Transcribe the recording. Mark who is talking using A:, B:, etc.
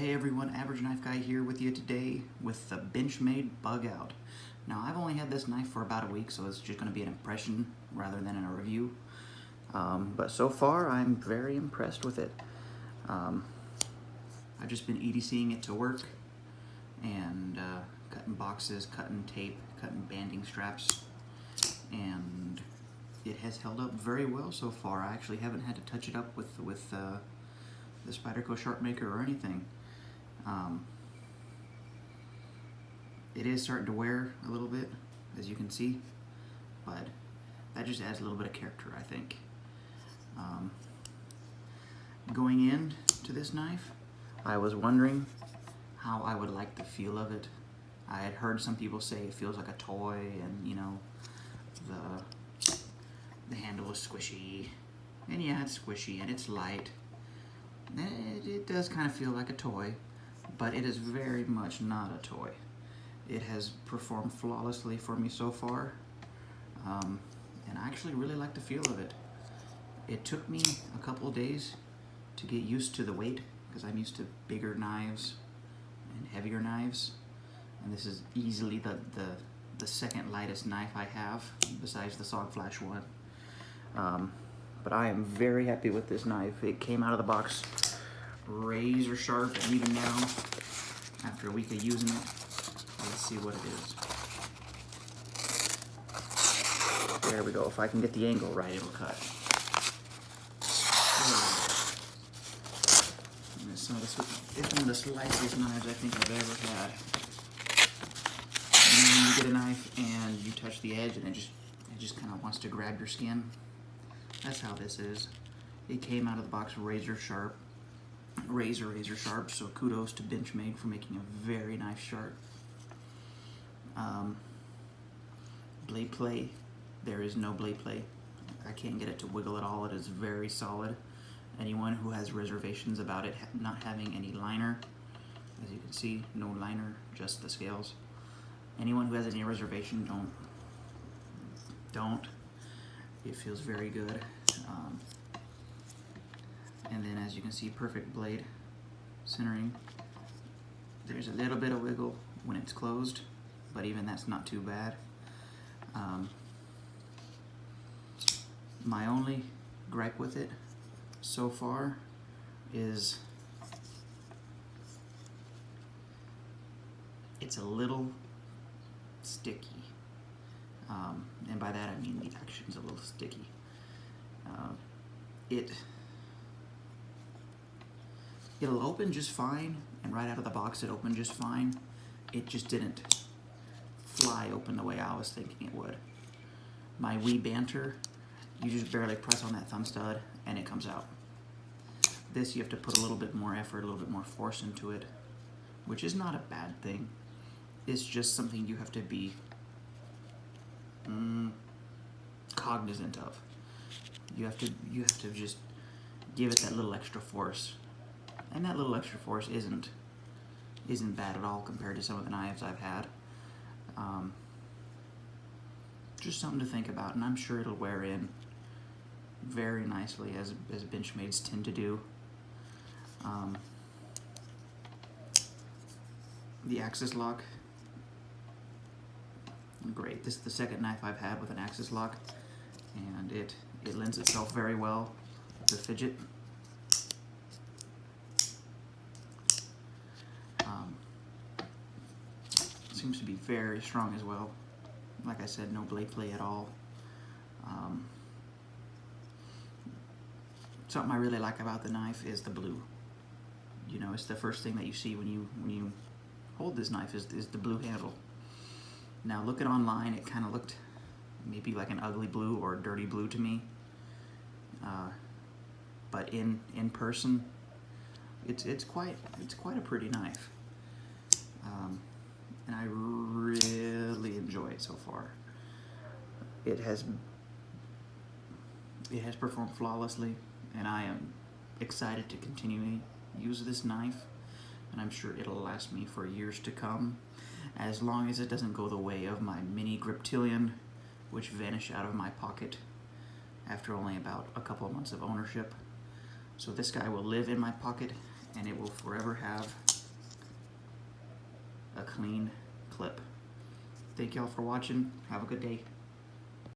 A: Hey everyone, Average Knife Guy here with you today with the Benchmade Bugout. Now I've only had this knife for about a week, so it's just going to be an impression rather than a review. But so far I'm very impressed with it. I've just been EDCing it to work and cutting boxes, cutting tape, cutting banding straps, and it has held up very well so far. I actually haven't had to touch it up with the Spyderco Sharp Maker or anything. It is starting to wear a little bit, as you can see, but that just adds a little bit of character, I think. Going into this knife, I was wondering how I would like the feel of it. I had heard some people say it feels like a toy, and you know, the handle is squishy, and yeah, it's squishy and it's light. It does kind of feel like a toy, but it is very much not a toy. It has performed flawlessly for me so far, and I actually really like the feel of it. It took me a couple of days to get used to the weight, because I'm used to bigger knives and heavier knives, and this is easily the second lightest knife I have, besides the Sog Flash one. But I am very happy with this knife. It came out of the box razor sharp, and even now, after a week of using it, let's see what it is. There we go. If I can get the angle right, it'll cut. It's one of the slicest knives I think I've ever had. And then you get a knife and you touch the edge, and it just kind of wants to grab your skin. That's how this is. It came out of the box razor sharp, razor sharp, so kudos to Benchmade for making a very nice sharp. Blade play, there is no blade play. I can't get it to wiggle at all. It is very solid. Anyone who has reservations about it not having any liner, as you can see, no liner, just the scales. Anyone who has any reservation, don't. It feels very good. And then, as you can see, perfect blade centering. There's a little bit of wiggle when it's closed, but even that's not too bad. My only gripe with it so far is it's a little sticky. And by that I mean the action's a little sticky. It'll open just fine, and right out of the box it opened just fine. It just didn't fly open the way I was thinking it would. My wee banter, you just barely press on that thumb stud and it comes out. This you have to put a little bit more effort, a little bit more force into it, which is not a bad thing. It's just something you have to be cognizant of. You have to just give it that little extra force, and that little extra force isn't bad at all compared to some of the knives I've had. Just something to think about, and I'm sure it'll wear in very nicely, as Benchmades tend to do. The axis lock, great. This is the second knife I've had with an axis lock, and it lends itself very well to fidget. Seems to be very strong as well. Like I said, no blade play at all. Something I really like about the knife is the blue. You know, it's the first thing that you see when you hold this knife is the blue handle. Now, looking online, it kind of looked maybe like an ugly blue or a dirty blue to me. But in person, it's quite a pretty knife. And I really enjoy it so far. It has performed flawlessly, and I am excited to continue to use this knife, and I'm sure it'll last me for years to come, as long as it doesn't go the way of my mini Griptilian, which vanished out of my pocket after only about a couple of months of ownership. So this guy will live in my pocket, and it will forever have a clean clip. Thank y'all for watching. Have a good day.